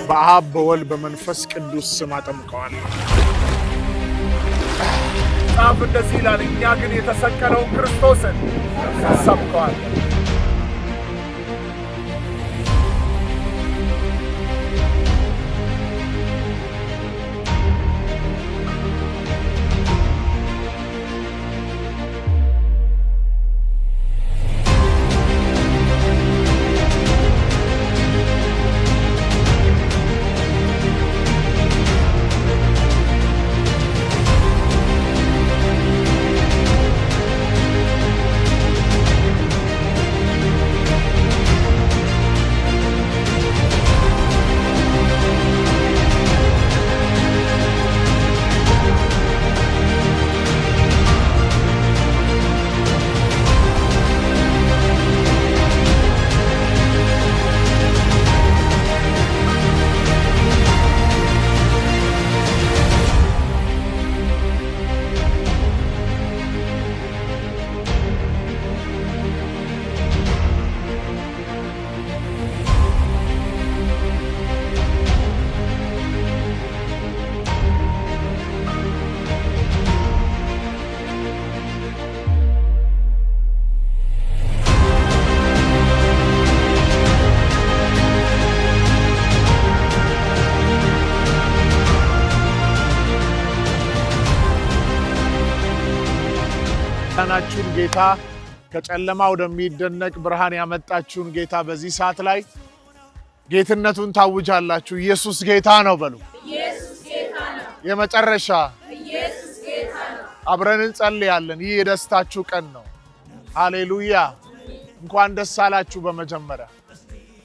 በአብ በወልድ በመንፈስ ቅዱስ ስም አጠምቀዋለሁ። ጻፍ እንደዚህ ይላል፣ እኛ ግን የተሰቀለውን ክርስቶስን ሰብከዋለን። ያናችሁን ጌታ ከጨለማ ወደሚደነቅ ብርሃን ያመጣችሁን ጌታ በዚህ ሰዓት ላይ ጌትነቱን ታውጃላችሁ። ኢየሱስ ጌታ ነው በሉ። ኢየሱስ ጌታ ነው። የመጨረሻ ኢየሱስ ጌታ ነው። አብረን እንጸልያለን። ይህ የደስታችሁ ቀን ነው። ሃሌሉያ! እንኳን ደስ አላችሁ። በመጀመሪያ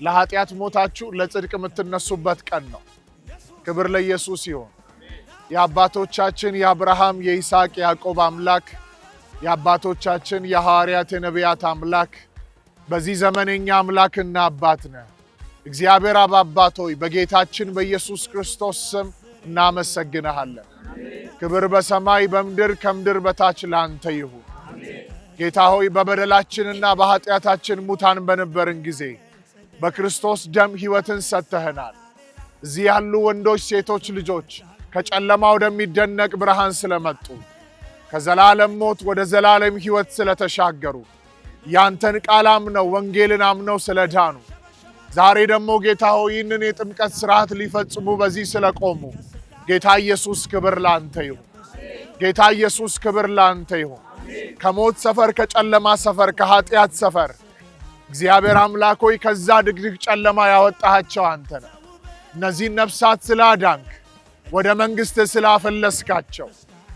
ለኃጢአት ሞታችሁ ለጽድቅ የምትነሱበት ቀን ነው። ክብር ለኢየሱስ ይሁን። የአባቶቻችን የአብርሃም የይስሐቅ ያዕቆብ አምላክ የአባቶቻችን የሐዋርያት የነቢያት አምላክ በዚህ ዘመን የኛ አምላክና አባት ነህ። እግዚአብሔር አብ አባት ሆይ በጌታችን በኢየሱስ ክርስቶስ ስም እናመሰግንሃለን። ክብር በሰማይ በምድር ከምድር በታች ለአንተ ይሁን። ጌታ ሆይ በበደላችንና በኃጢአታችን ሙታን በነበርን ጊዜ በክርስቶስ ደም ሕይወትን ሰጥተህናል። እዚህ ያሉ ወንዶች ሴቶች ልጆች ከጨለማ ወደሚደነቅ ብርሃን ስለመጡ ከዘላለም ሞት ወደ ዘላለም ሕይወት ስለተሻገሩ ያንተን ቃል አምነው ወንጌልን አምነው ስለዳኑ ዛሬ ደግሞ ጌታ ሆይ ይህንን የጥምቀት ሥርዓት ሊፈጽሙ በዚህ ስለቆሙ ጌታ ኢየሱስ ክብር ላንተ ይሁን። ጌታ ኢየሱስ ክብር ላንተ ይሁን። ከሞት ሰፈር፣ ከጨለማ ሰፈር፣ ከኃጢአት ሰፈር እግዚአብሔር አምላክ ሆይ ከዛ ድቅድቅ ጨለማ ያወጣሃቸው አንተ ነህ። እነዚህን ነፍሳት ስላዳንክ ወደ መንግሥት ስላፈለስካቸው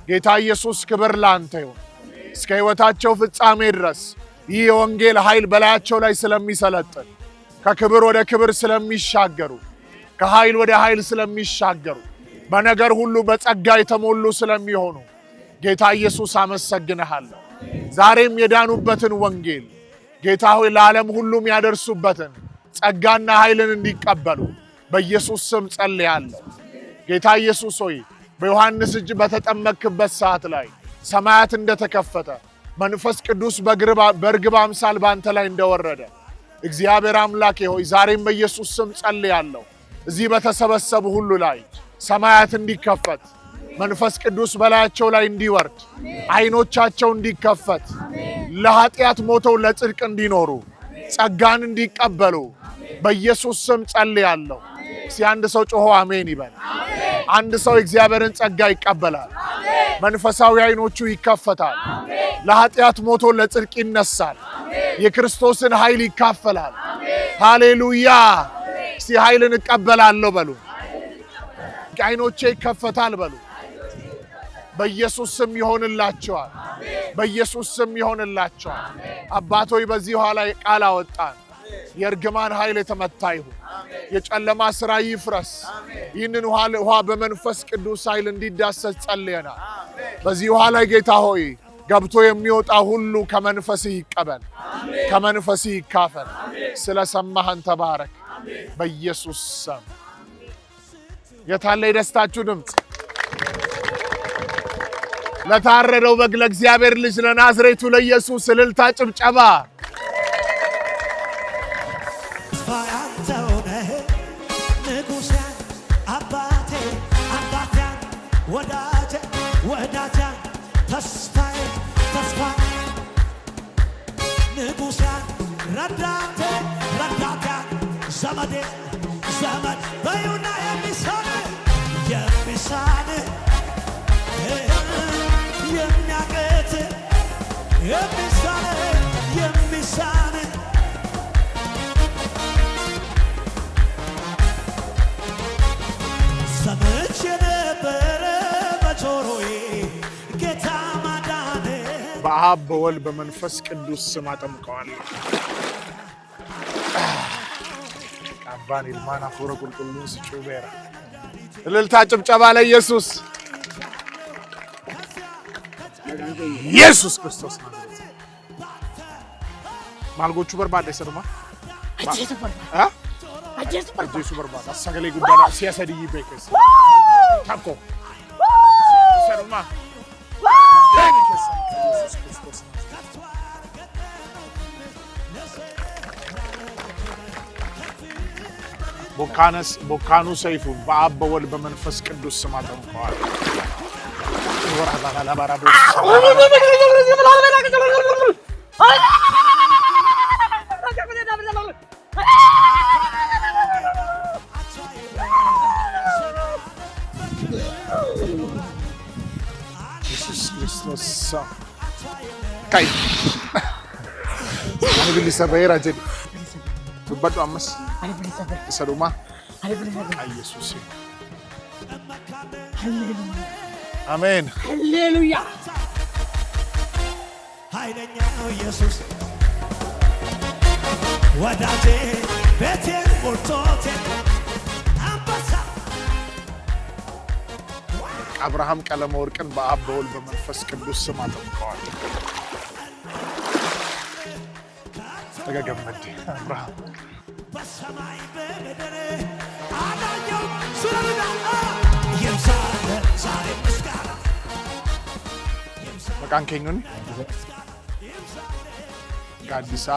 ጌታ ኢየሱስ ክብር ላንተ ይሁን። እስከ ሕይወታቸው ፍጻሜ ድረስ ይህ የወንጌል ኃይል በላያቸው ላይ ስለሚሰለጥን ከክብር ወደ ክብር ስለሚሻገሩ ከኃይል ወደ ኃይል ስለሚሻገሩ በነገር ሁሉ በጸጋ የተሞሉ ስለሚሆኑ ጌታ ኢየሱስ አመሰግንሃለሁ። ዛሬም የዳኑበትን ወንጌል ጌታ ሆይ ለዓለም ሁሉም ያደርሱበትን ጸጋና ኃይልን እንዲቀበሉ በኢየሱስ ስም ጸልያለሁ። ጌታ ኢየሱስ ሆይ በዮሐንስ እጅ በተጠመቅበት ሰዓት ላይ ሰማያት እንደተከፈተ መንፈስ ቅዱስ በርግብ አምሳል ባንተ ላይ እንደወረደ እግዚአብሔር አምላኬ ሆይ ዛሬም በኢየሱስ ስም ጸልያለሁ። እዚህ በተሰበሰቡ ሁሉ ላይ ሰማያት እንዲከፈት መንፈስ ቅዱስ በላያቸው ላይ እንዲወርድ ዓይኖቻቸው እንዲከፈት ለኃጢአት ሞተው ለጽድቅ እንዲኖሩ ጸጋን እንዲቀበሉ በኢየሱስ ስም ጸልያለሁ። እስቲ አንድ ሰው ጮሆ አሜን ይበል። አንድ ሰው እግዚአብሔርን ጸጋ ይቀበላል። መንፈሳዊ ዓይኖቹ ይከፈታል። ለኃጢአት ሞቶ ለጽድቅ ይነሳል። የክርስቶስን ኃይል ይካፈላል። ሃሌሉያ! እስቲ ኃይልን እቀበላለሁ በሉ። ዓይኖቼ ይከፈታል በሉ። በኢየሱስ ስም ይሆንላቸዋል። በኢየሱስ ስም ይሆንላቸዋል። አባቶይ በዚህ ኋላ ቃል አወጣን። የእርግማን ኃይል የተመታ ይሁን። የጨለማ ሥራ ይፍረስ። ይህንን ውሃ በመንፈስ ቅዱስ ኃይል እንዲዳሰስ ጸልየናል። በዚህ ውሃ ላይ ጌታ ሆይ ገብቶ የሚወጣ ሁሉ ከመንፈስህ ይቀበል፣ ከመንፈስህ ይካፈል። ስለሰማህን ተባረክ በኢየሱስ ስም። የታለ የደስታችሁ ድምፅ? ለታረደው በግ ለእግዚአብሔር ልጅ ለናዝሬቱ ለኢየሱስ እልልታ፣ ጭብጨባ። ንጉሥ ወዳጃ ተስፋዬ ተስፋዬ ንጉሴ ረዳቴ ረዳቴ ዘመዴ ዘመድ በዩና የሚሳን የሚያቅት የሚሳን ሰምቼ ነበረ በጆሮዬ ጌታ ማዳኔ በአብ በወልድ በመንፈስ ቅዱስ ስም አጠምቀዋለሁ። አባን ኢልማና ፎረ ቁልቁሉን ስጩቤራ እልልታ ጭብጨባ ለኢየሱስ ኢየሱስ ክርስቶስ ነው። ማልጎቹ በርባዳ ይሰሩማ አጀሱ በርባዳ ሰገሌ ጉዳዳ ሲያሰድይ ቤከስ ታኮ ይሰሩማ ኢየሱስ ክርስቶስ ቦካኑ ሰይፉ በአብ በወልድ በመንፈስ ቅዱስ ስም አጠምቀዋል። ኢየሱስ ክርስቶስ ካይ አሁን ሊሰበራ ጀዲ ዱባዱ አመስ ሰዱማ ኢየሱስ አሜን ሃሌሉያ ኃይለኛው ኢየሱስ ወዳጄ ቤቴን ሞልቶት አንበሳ አብርሃም ቀለመ ወርቅን በአብ በወልድ በመንፈስ ቅዱስ ስም አጠምቀዋል። ተገገመድ አብርሃም በሰማይ በምድር አዳኘው ስለና የምሳለ ዛሬ ምስጋና መቃን ኬኙን ጋዲሳ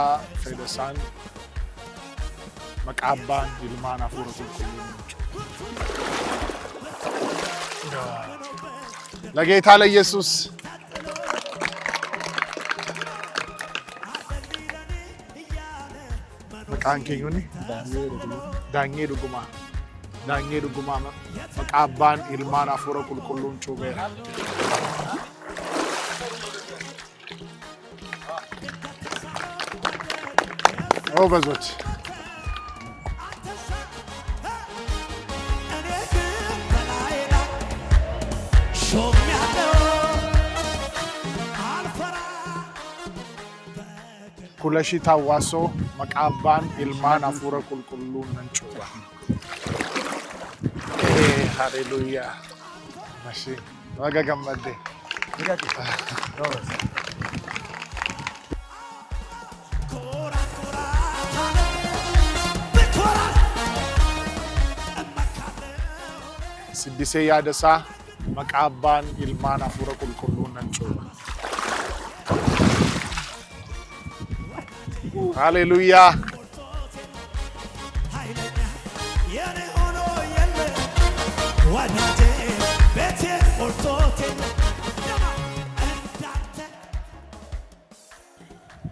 ፌደሳን መቃባን ይልማን አፉረ ቁልቁሉ ለጌታ ለኢየሱስ መቃን ኬኙን ዳኜ ዱጉማ መቃባን ይልማን አፉረ ቁልቁሉን ጩቤራ በዞች ኩለሺ ታዋሶ መቃባን ኢልማን አፉረ ቁልቁሉን ነንጩባ ሃሌሉያ ማሺ ወገገመዴ ስድሴ ያደሳ መቃባን ኢልማን አፉረ ቁልቁሉን ነንጩባ ሃሌሉያ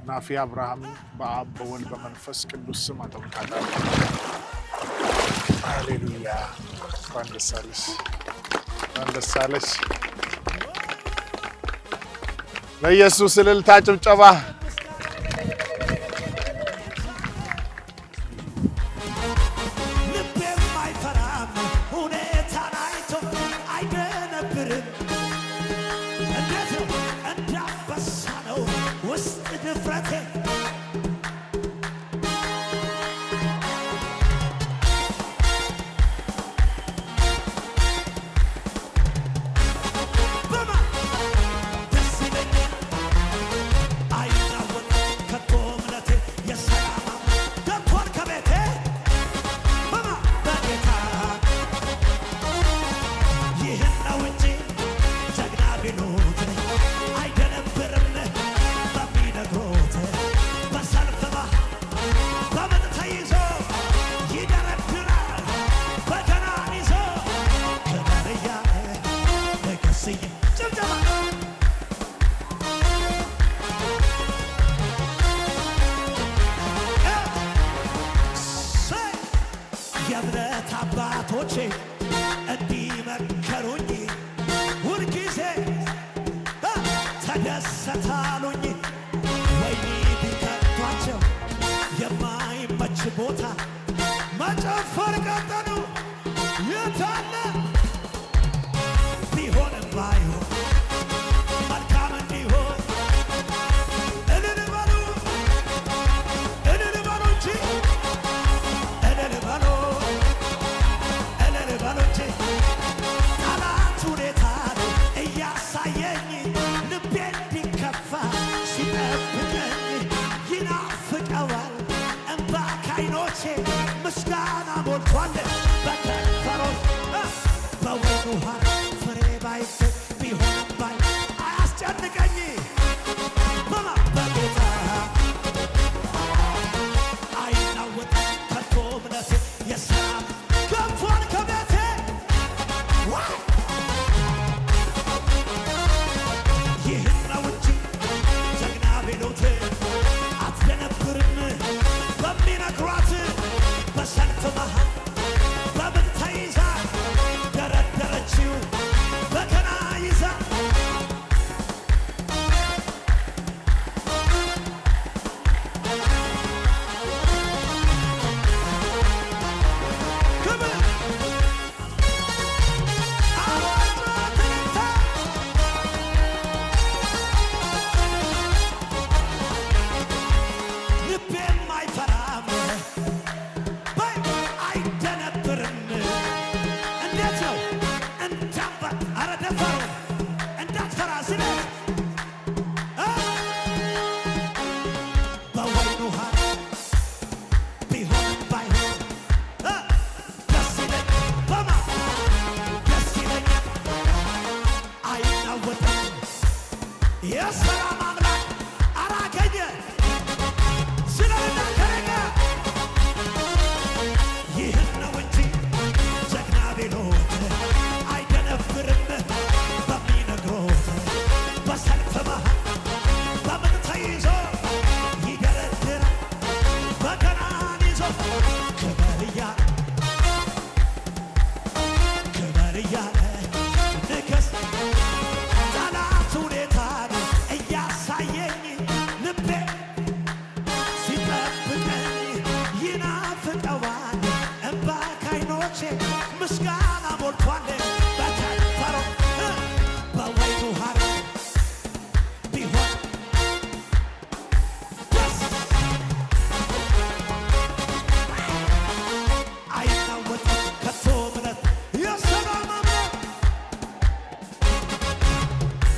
ናፊ አብርሃም በአብ በወልድ በመንፈስ ቅዱስ ስም አጠምቃለሁ። ሃሌሉያ እንኳን ደስ አለሽ። ለኢየሱስ እልልታ ጭብጨባ። I አባቶቼ እንዲመከሩኝ ሁልጊዜ ተደሰታሉኝ። ወይኔ ቢከቷቸው የማይመች ቦታ መጨፈር ቀጠሉ። የታለ ቢሆንም ባይሆን መልካም እንዲሆን እልል በሉ እንጂ እልል በሉ እንጂ ጠላት ሁኔታ እያሳየኝ ልቤ እንዲከፋ ሲጠብቀኝ ይናፍቀዋል እንባ ከዓይኖቼ ምስጋና ሞልቷል በከንፈሮች በወይኑ ሐር ፍሬ ባይገኝ ቢሆንም ባይ አያስጨንቀኝ በጌታ አይናወጥም ከቶ እምነቴ የሰላም ገብቷል ከቤቴ ይህን ነው እንጂ ጀግና ቢሉት አትደነብርም በሚነግሯት በሰልፍ መሃል በምን ተይዛ ደረደረችው በገና ይዛ ክብር አዋጅ ትንታ ልቤም አይፈራም በይ አይደነብርም። እንዴት ነው እንዳባት አረ ደፋሩ እንዳትፈራ ስለት በወይኑ ሐር ቢሆንም ባይሆን ደስ ይለኝ በማ ደስ ይለኛል አይናወጥም የሰላም አምላክ አራገኘ ስለና ከረገ ይህን ነው እንጂ ጀግና ቢሉት አይደነብርም በሚነግሩት በሰልፍ መሃል በምን ተይዞ ይደረድራል በገናን ይዞ ክበር እያለ ንገስ ጠላት ሁኔታን እያሳየኝ ልቤ ሲጠብቀኝ ይናፍቀዋል እንባ ከዓይኖቼ ምስጋና ሞልቷል በከንፈሮ በወይኑ ሐር ቢሆን ደስ አይናወጥም ከቶ እምነት የሰላም አምላክ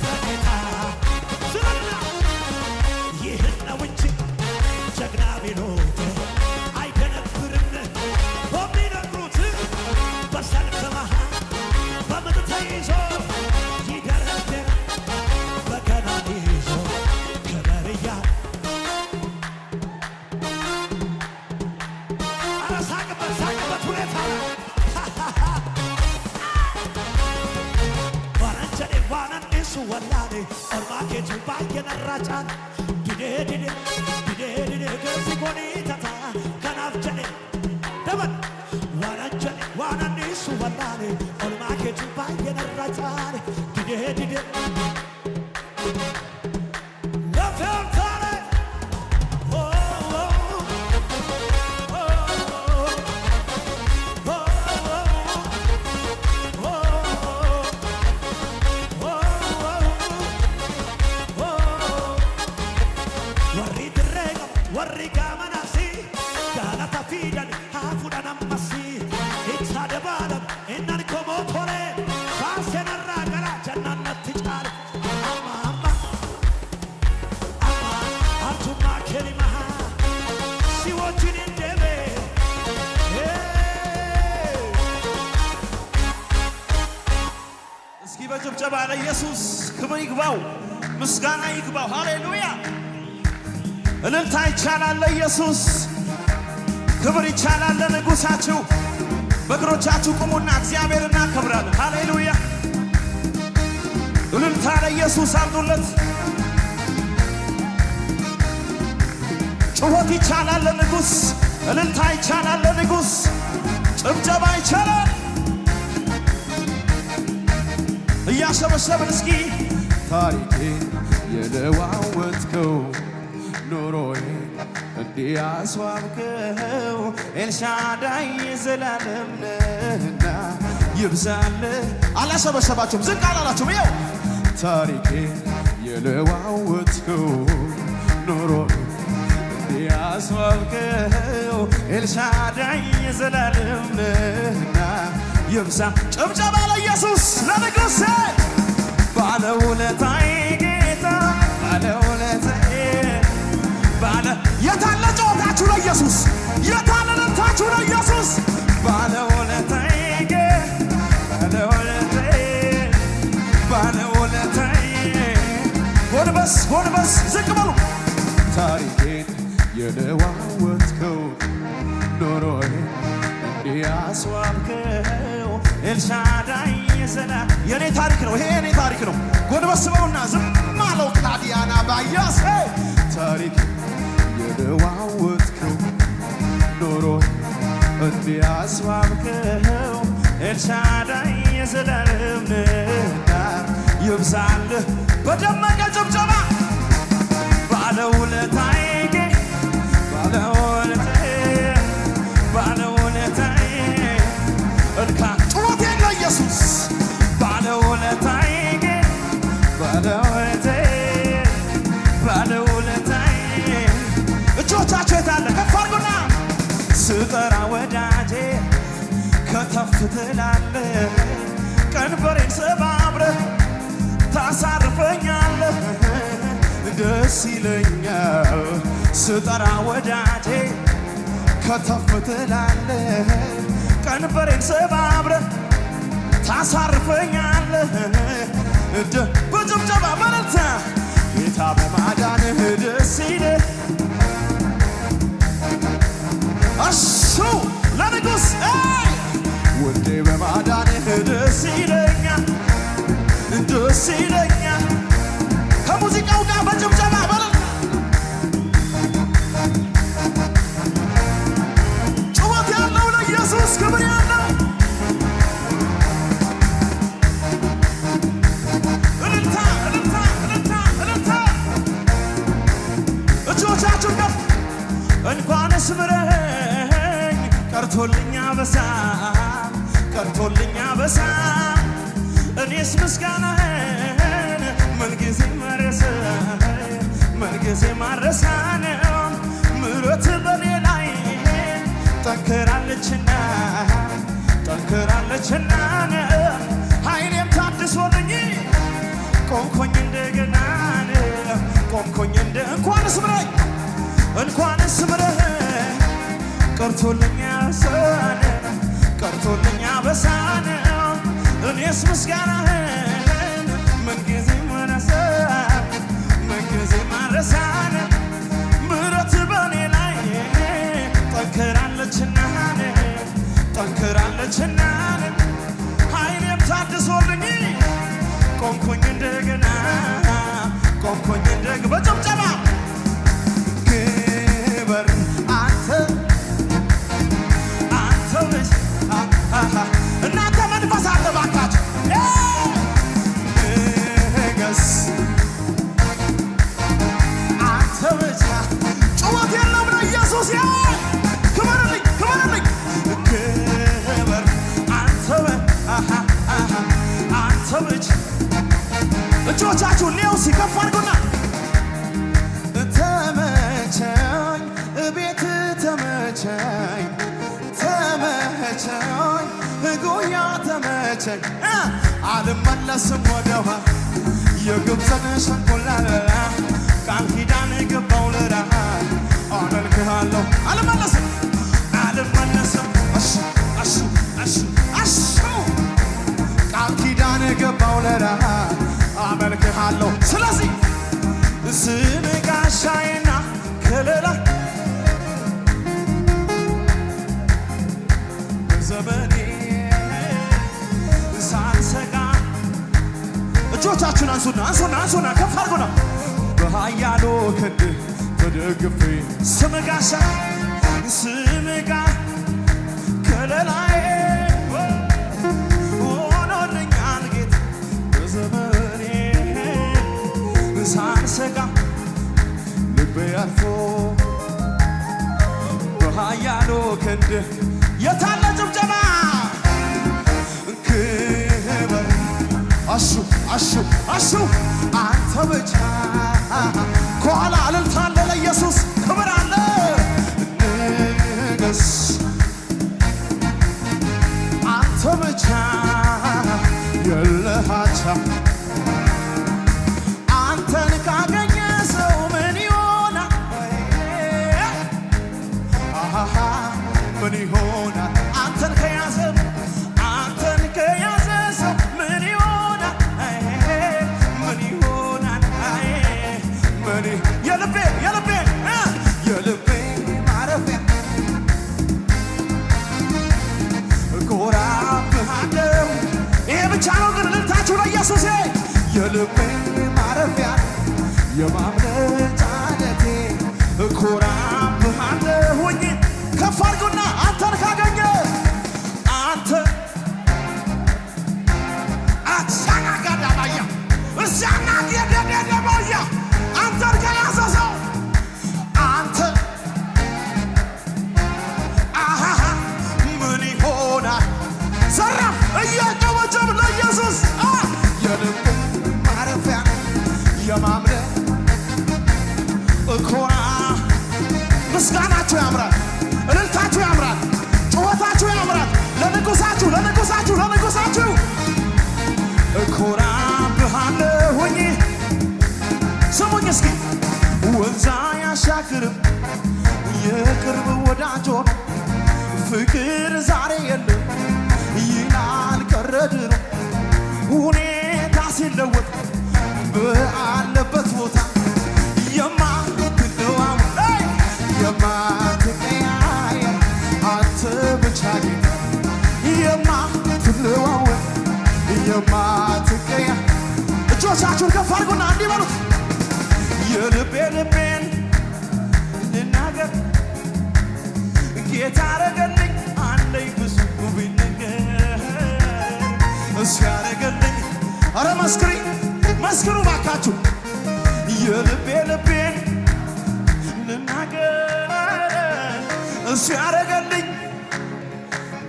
በጌታ ስለና ይህን ነው እንጂ ጀግና ቢሉት አይደነብርም በሚነግሩት በሰልፍ መሃል በምን ተይዞ ይደረድራል በገናን ይዞ ክበር እያለ ኧረ ሳቅበት ሁኔታ ዋነንጀኔ ዋነንሱ ወላኔ ኦልማኬቱ ባየነራጫን ዲዴ ገዚ ጎኒ ተታ ከናፍ ጀኔ ደበል ዋነንጀኔ ዋነንሱ ወላኔ ኦልማኬቱ ባየነራጫን ዲዴ ለፌርታኔ warri gamanasi galata fidan hafudan ammasi itsa debalam innan komotore fasenarra gara jannannatti cal amma arjuma kelimaha siwochin indebe እስኪ በጭብጨባ ለኢየሱስ ክብር ይግባው ምስጋና ይግባው ሃሌሉያ እልልታ ይቻላል ለኢየሱስ ክብር ይቻላል ለንጉሳችሁ በእግሮቻችሁ ቁሙና እግዚአብሔርን እናከብራለን ሃሌሉያ እልልታ ለኢየሱስ አምጡለት ጩኸት ይቻላል ለንጉስ እልልታ ይቻላል ለንጉስ ጭብጨባ ይቻላል እያሸበሸብን እስኪ ታሪኬን የለዋወጥከው ኑሮዬ እንዲያስዋብከው ኤልሻዳይ የዘላለም ነህና ይብዛልህ አላሸበሸባችሁም ዝቅ አላላችሁም ይኸው ታሪኬን የለዋወጥከው ኑሮዬ እንዲያስዋብከው ኤልሻዳይ የዘላለም ነህና ይብዛ ጭብጨባ ለኢየሱስ ለንጉሥ ባለውለታዬ ጌታ ባለውለታዬ ባለ የታለ ጨዋታችሁ ለኢየሱስ የታለ ለታችሁ ለኢየሱስ ባለውለታዬ ባለውለታዬ ጎንበስ ጎንበስ ዝቅ በሉ ታሪኬን የለዋወጥከው ኑሮዬ እንዲያስዋብከው ኤልሻዳይ የዘላለም የኔ ታሪክ ነው ይሄ የኔ ታሪክ ነው ጎንበስ በሉና ዝም አለው ታዲያና ባያስ ታሪክ የለዋወጥከው ኑሮዬ እንዲያስዋብከው ኤልሻዳይ የዘላለም ነህና ይብዛልህ በደመቀ ጭብጨባ ባለውለታዬ ባለውለታዬ እንካ ጩኸቴን ለኢየሱስ ባለውለታዬ ባለውለታዬ እጆቻችሁ የታለ ከፍ አድርጉና ስጠራ ወዳጄ ከተፍ ትላለህ ቀንበሬን ሰባብረህ ታሳርፈኛለህ ደስ ይለኛል ስጠራ ወዳጄ ከተፍ ትላለህ ቀንበሬን ሰባብረህ ታሳርፈኛለህ በጭብጨባ በረታ ጌታ በማዳንህ ደስ ይለህ እሱ ለንጉሥ ውዴ በማዳንህ ደስ ይለኛል ደስ ይለኛል ከሙዚቃው ጋር በጭብጨባ በረታ ጩኸት ያለው ለኢየሱስ ክብር ያለው እልልታ እልልታ እልልታ እልልታ እጆቻችሁን ከፍ እንኳንስ ምረኝ ቀርቶልኛ በሳ እኔስ ምስጋናህን ምንጊዜ ማረሳን ምሕረት በኔ ላይ ጠንክራለችና ኃይሌም ታድሶልኝ ቆምኩኝ እንደገና እንኳንስ ምረኝ ቀርቶልኛ በሳን እኔስ ምስጋናህን ምንጊዜ ማረሳን ምሕረት በኔ ላይ ጠንክራለችና ኃይሌም ታድሶልኝ ቆምኩኝ እንደገና በጭብጨባ ክበር አንተ ብቻ እናንተ መንፈስ አለ ባካችሁ ንገስ አንተ ብቻ ጩኸት የለም ለኢየሱስ ክበርልኝ ክበር አንተ ብቻ እጆቻችሁን ሊያው ሲከፍ አድርጉና ተመቸኝ እቤት ተመቸኝ ጉያ ተመቸኝ አልመለስም ወደኋላ የግብፅን ሸንኮላ ቃል ኪዳን ገባው ልረሃ አመልክሃለሁ አልመለስም ቃል ኪዳን ገባው ልረሃ አመልክሃለሁ ስለዚህ ስም ጋሻዬና ከለላ ዘመኔ ሳንሰጋ እጆቻችሁን አንሱና ከፍ አድርጉና በኃያሉ ክንድ ተደግፌ ስም ጋሻ ከለላዬ ሆኖልኛል ጌታ በዘመኔ ሳልሰጋ ልቤ አልፎ በኃያሉ ክንድ የታለ ጭብጨባ ክብር አሹ አሹ አሹ አንተ ብቻ ከኋላ እልልታ አለ ለኢየሱስ ክብር አለ ንገስ አንተ ብቻ የለህ አቻ አንተን ካገኘ ሰው ምን ይሆናል ምን ይሆናል አንተን ከያዘ ሰው ምን ይሆናል ምን ይሆናል ምን የልቤ ማረፊያ እኮራብሃለሁ ይሄ ብቻ ነው ግን እልልታችሁ ለኢየሱስ የልቤ ማረፊያ የማምለጫ ዓለቴ እኮራብሃለሁኝ ከፍ አድርጉና አንተን ካገኘ አንተ አሳናጋዳባያ እሳናት የደደደባያ አንተን ከያዘ ሰው አንተ አሃሃ ምን ይሆናል ዘራፍ እያጨበጨብ ለኢየሱስ የልቤ ማረፊያ የማምለጫ እኮራ ምስጋናችሁ ያምራል እልልታችሁ ያምራል ጩኸታችሁ ያምራል ለንጉሳችሁ እኮራብሃለሁኝ ስሙኝ እስኪ ወንዝ አያሻግርም የቅርብ ወዳጅ ሆኖ ፍቅር ዛሬ የለም ይላል ቀረ ድሮ ሁኔታ ሲለወጥ በአለበት ቦታ የማትቀያየር አንተ ብቻ ጌታ የማትለዋወጥ የማትቀያየር እጆቻችሁን ከፍ አድርጉና እንዲህ በሉት የልቤን ልናገር ጌታ አረገልኝ አለኝ ብዙ ቢነገር እሱ ያረገልኝ ኧረ መስክሩ ባካችሁ የልቤን ልናገር እሱ ያረገልኝ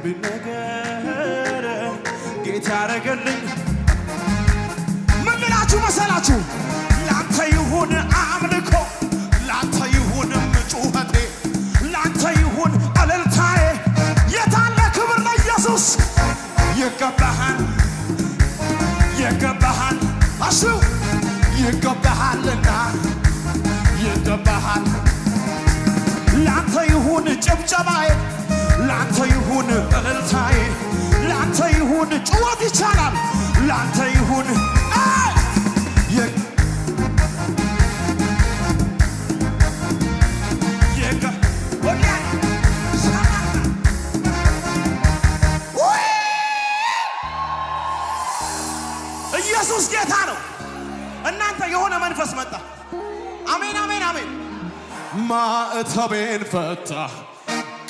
ቢነገር ጌታ ያረገልኝ ምን ልላችሁ መሰላችሁ ላንተ ይሁን አምልኮ ላንተ ይሁን ጩኸቴ ላንተ ይሁን እልልታዬ የታለ ክብር ለኢየሱስ ይገባሃል አሹ ይገባሃልና ይገባሃል ላንተ ይሁን ጭብጨባዬ ላንተ ይሁን እልልታዬ ላንተ ይሁን ጩኸት ይቻላል ላንተ ይሁን ኢየሱስ ጌታ ነው እናንተ የሆነ መንፈስ መጣ አሜን አሜን አሜን ማዕተቤን ፈታ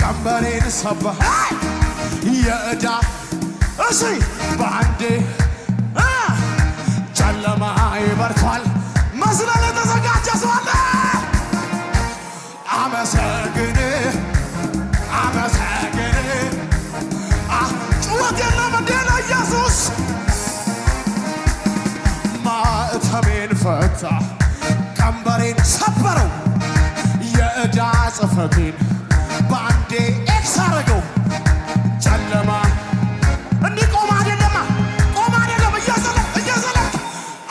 ቀንበሬን ሰበረ የዕዳ እሺ በአንዴ ጨለማ ይበርቷል መስለል የተዘጋጀ ሰው አለ አመሰግን ጩኸት የለም እንዴ ለኢየሱስ ማዕተቤን ፈታ ቀንበሬን ሰበረው የዕዳ ጽሕፈቴን በአንዴ ኤክስ አረገው ጨለማ እንዲህ ቆም አይደለም እየዘለቅ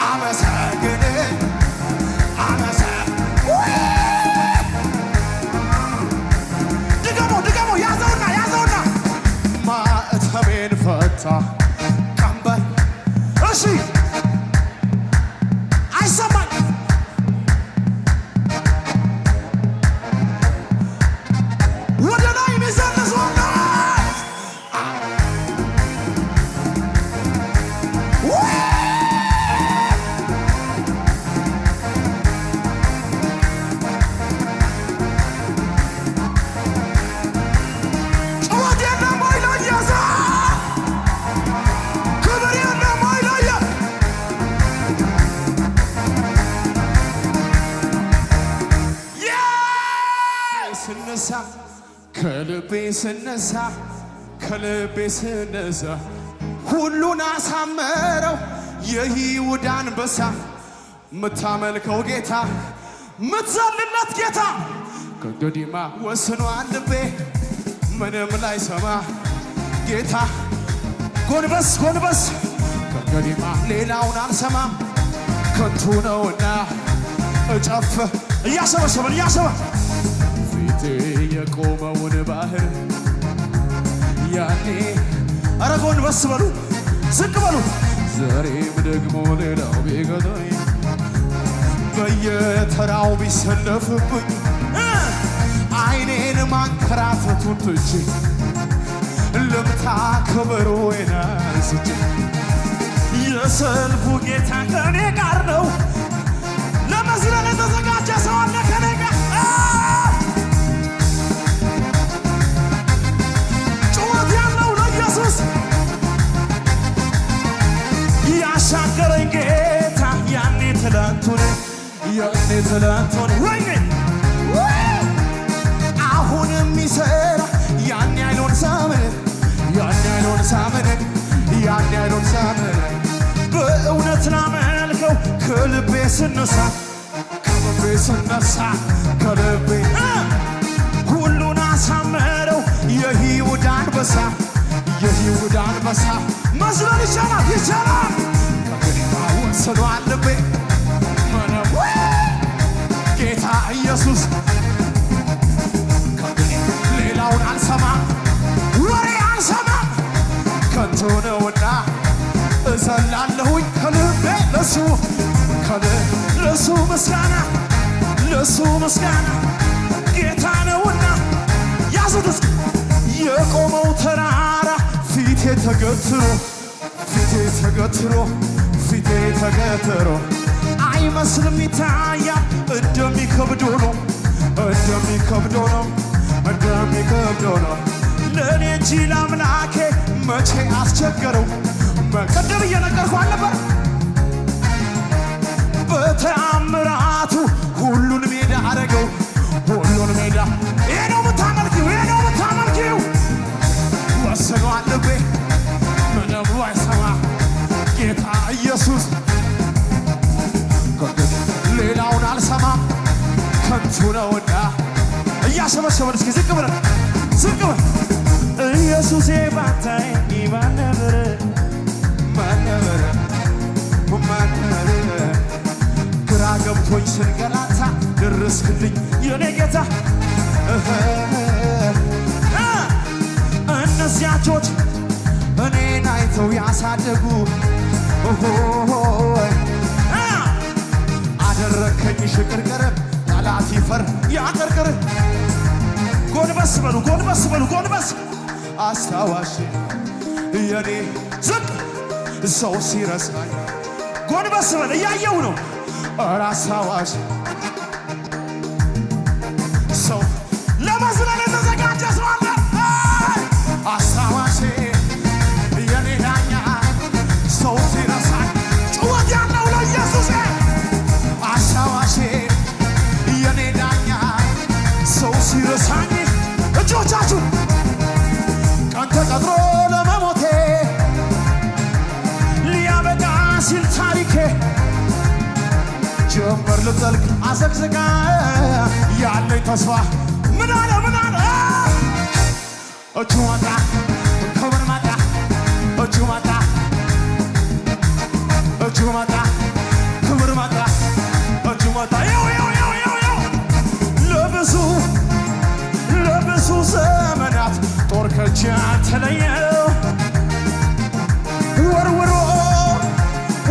አመሰግን ድገሞ ያዘውና ማዕተቤን ፈታ ቀንበር እሺ አይሰማኝ ወደ ላይ ሚዘልስ ወንዳ ጩኸት የለም ወይ ከልቤ ስነሳ ሁሉን አሳመረው የይሁዳ አንበሳ ምታመልከው ጌታ ምትዘልለት ጌታ ከእንግዲህማ ወስኗል ልቤ ምንም ላይ ሰማ ጌታ ጎንበስ ከእንግዲህማ ሌላውን አልሰማም ከንቱ ነውና እጨፍ እያሰበ ፊቴ የቆመውን ባህር ያኔ አረ ጎንበስ በሉ ዝቅ በሉ ዛሬም ደግሞ ሌላው ቢገጥመኝ በየተራው ቢሰለፍብኝ አይኔን ማንከራተቱን ትቼ ልምታ ከበሮዬን አንስቼ የሰልፉ ጌታ ከኔ ጋር ነው ለመዝለል የተዘጋጀ ሰው አለ ከኔ ጋር ጩኸት ያለው ለኢየሱስ ያሻገረኝ ጌታ ያኔ ትላንቱን ወይኔ አሁንም ይሰራ ያኔ አይሎን ሳመን በእውነት ላመልከው ከልቤ ስነሳ ሁሉን አሳመረው የይሁዳ አንበሳ መዝለል ይቻላል ከእንግዲህማ ወስኗል ልቤ ጌታ ኢየሱስ ከእንግዲህ ሌላውን አልሰማም ወሬ አልሰማም ከንቱ ነውና እዘላለሁኝ ከልቤ ለሱ ምስጋና ጌታ ነውና ያዙት እስኪ የቆመው ተራራ ፊቴ ተገትሮ አይመስልም ይታያል እንደሚከብድ ነው ለእኔ እንጂ ለአምላኬ መቼ አስቸገረው መቀደም እየነገርኩ አልነበር በተአምራቱ ሁሉን ሜዳ አረገው ይሄ ነው የምታመልኪው ወስኗል ልቤ ምንም አይሰማ ጌታ ኢየሱስ ሌላውን አልሰማም ከንቱ ነውና እያሸበሸበን እስኪ ዝቅ ብለን ኢየሱሴ ባታይ ማን ነበረ ግራ ገብቶኝ ስንገላታ ደረስክልኝ የኔ ጌታ እነዚያ እጆች እኔን አይተው ያሳደጉ አደረከኝ ሽቅርቅር ጠላት ይፈር ያቀርቅር ጎንበስ በሉ አስታዋሽ የኔ ዝቅ ሰው ሲረሳኝ ጎንበስ በል እያየው ነው አስታዋሽ ሰው ለመዝለል የተዘጋጀ ሰው አለ አስታዋሽ የኔ ዳኛ ሰው ሲረሳኝ ጩኸት ያለው ለኢየሱስ አስታዋሽ የኔ ዳኛ ሰው ሲረሳኝ እጆቻችሁን ቀን ተቀጥሮ ለመሞቴ ሊያበቃ ሲል ታሪኬ ጀመር ልጠልቅ አዘግዘጋ ያለኝ ተስፋ ምን አለ እጁ መጣ ክብር መጣ እጁ መጣ ክብር መጣ እጁ መጣ ለብዙ ዘመናት ጦር ከእጄ ተለየው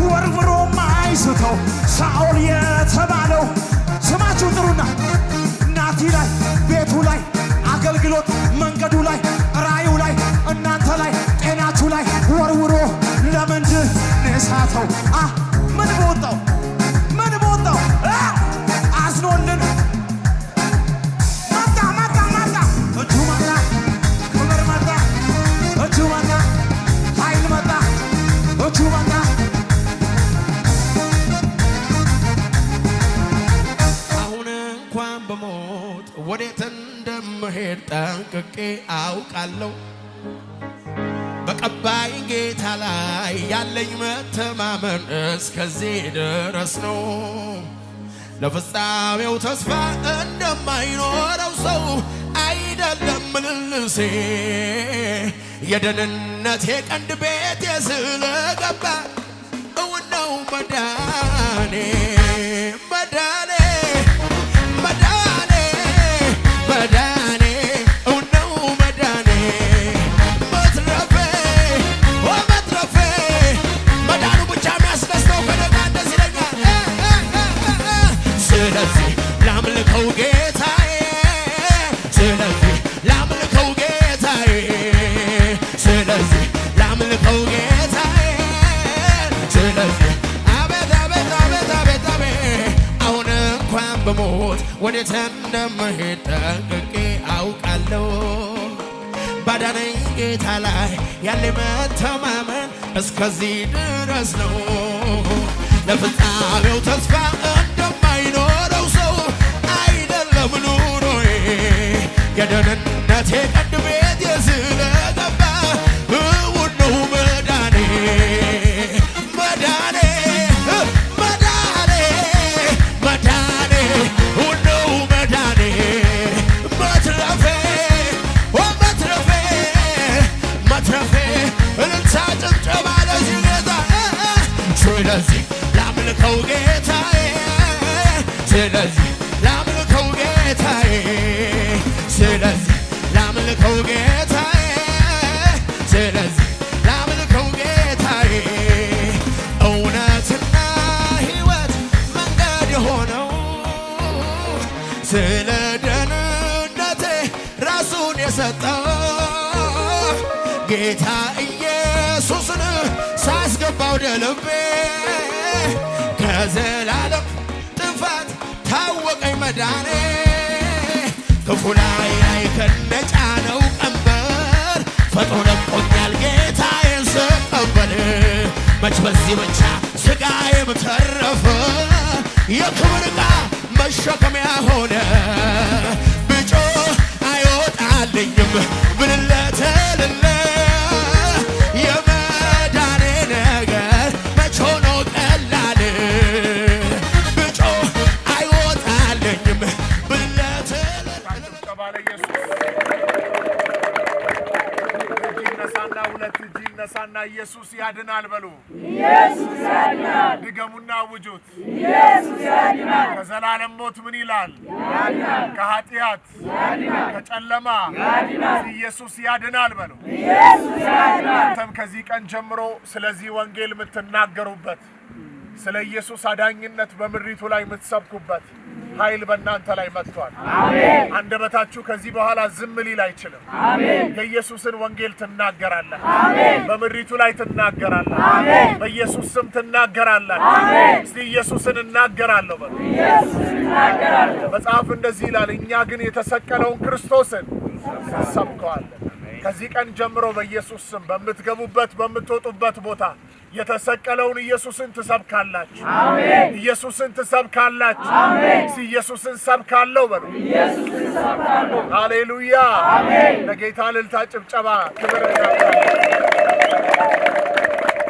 ወርውሮ ማይስተው ሳኦል የተባለው ስማችሁን ጥሩና ናቲ ላይ ቤቱ ላይ አገልግሎት መንገዱ ላይ ራዩ ላይ እናንተ ላይ ጤናችሁ ላይ ወርውሮ ለምንድን ነሳተው ምን በወጣው አዝኖልን መጣ እጁ መጣ ክብር መጣ እጁ መጣ ኃይል መጣ እጁ መጣ አሁን እንኳን በሞት ወዴት እንደምሄድ ጠንቅቄ አውቃለሁ። በቀባይ ጌታ ላይ ያለኝ መተማመን እስከዚህ ድረስ ነው። ለፍጻሜው ተስፋ እንደማይኖረው ሰው አይደለም ምልልሴ። የደህንነቴ ቀንድ ቤቴ ስለገባ እውን ነው መዳኔ መዳኔ መዳኔ መዳኔ እውን ነው መዳኔ መትረፌ መትረፌ መዳኑ ብቻ የሚያስደስተው ከደጋ እንደዚህ ይለኛል። ስለዚህ ላምልከው ጌታዬ ስለዚህ ላምልከው ጌታዬ ስለዚህ ላምልከው ጌታዬ ስለዚህ አቤት አቤት አቤት አቤት አቤት አሁን እንኳን በሞት ወዴት እንደምሄድ ጠንቅቄ አውቃለሁ። ባዳነኝ ጌታ ላይ ያለኝ መተማመን እስከዚህ ድረስ ነው። ለፍጻሜው ተስፋ እንደማይኖረው ሰው አይደለም ኑሮዬ። የደህንነቴ ቀንድ ቤቴ ስለገባ እውን ነው መዳኔ መዳኔ መዳኔ መዳኔ እውን ነው መዳኔ መትረፌ መትረፌ መትረፌ እልልታ ጭብጨባ ለዚህ ጌታ ስለዚህ ላምልከው ጌታዬ ስለዚህ ላምልከው ጌታዬ ስለዚህ ላምልከው ጌታዬ ስለዚህ ላምልከው ጌታዬ እውነትና ሕይወት መንገድ የሆነው ስለ ደህንነቴ ራሱን የሰጠው ጌታ ኢየሱስን ሳስገባው ደልቤ ከዘላለም ጥፋት ታወቀኝ መዳኔ። ክፉ ላይ ከነጫነው ቀንበር ፈጥኖ ለቆኛል ጌታዬን ስቀበል። መች በዚህ ብቻ ሥጋዬም ተረፈ የክብር ዕቃ መሸከሚያ ሆነ። ብጮህ አይወጣልኝም ብልለት ልለ የመዳኔ ነገር መች ሆኖ ቀላል። ብጮህ አይወጣልኝም ብልለት ሁለት እጅ ይነሳና ኢየሱስ ያድናል በሉ። ኢየሱስ ያድናል። ድገሙና ውጁት። ኢየሱስ ያድናል። ከዘላለም ሞት ምን ይላል? ያድናል። ከኃጢአት ያድናል። ከጨለማ ያድናል። ኢየሱስ ያድናል በሉ። ኢየሱስ ያድናል። አንተም ከዚህ ቀን ጀምሮ ስለዚህ ወንጌል የምትናገሩበት ስለ ኢየሱስ አዳኝነት በምድሪቱ ላይ የምትሰብኩበት ኃይል በእናንተ ላይ መጥቷል። አሜን። አንደበታችሁ ከዚህ በኋላ ዝም ሊል አይችልም። አሜን። የኢየሱስን ወንጌል ትናገራለህ። አሜን። በምድሪቱ ላይ ትናገራለህ። አሜን። በኢየሱስ ስም ትናገራለህ። አሜን። እስቲ ኢየሱስን እናገራለሁ በሉ። ኢየሱስን እናገራለሁ። መጽሐፍ እንደዚህ ይላል፣ እኛ ግን የተሰቀለውን ክርስቶስን እንሰብከዋለን። ከዚህ ቀን ጀምሮ በኢየሱስ ስም በምትገቡበት በምትወጡበት ቦታ የተሰቀለውን ኢየሱስን ትሰብካላችሁ። አሜን። ኢየሱስን ትሰብካላችሁ። አሜን። ኢየሱስን ሰብካለሁ በሉ። ኢየሱስን ሰብካለሁ። ሃሌሉያ። አሜን። ለጌታ እልልታ፣ ጭብጨባ፣ ክብር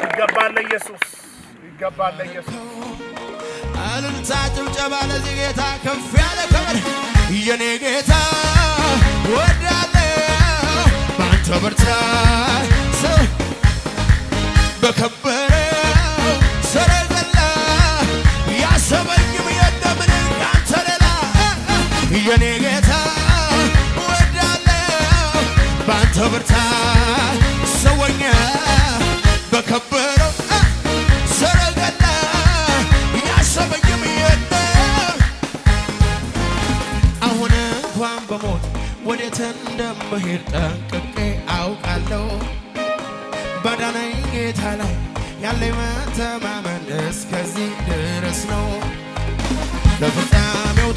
ይገባል። ኢየሱስ ይገባል። ኢየሱስ እልልታ ጭብጨባ ለዚህ ጌታ ከፍ ያለ ክብር። የኔ ጌታ ወዳለው ባንተ ብርታት በከበረው ሰረገላ ያሰበኝም የለምን ካንተ ሌላ። የኔ ጌታ ወዳለው ባንተ ብርታት ሰወኛ በከበረው ሰረገላ ያሰበኝም የለም። አሁን እንኳን በሞት ወዴት እንደምሄድ ጠንቅቄ አውቃለሁ። ባዳነኝ ጌታ ላይ ያለኝ መተማመን እስከዚህ ድረስ ነው። ለፍጻሜው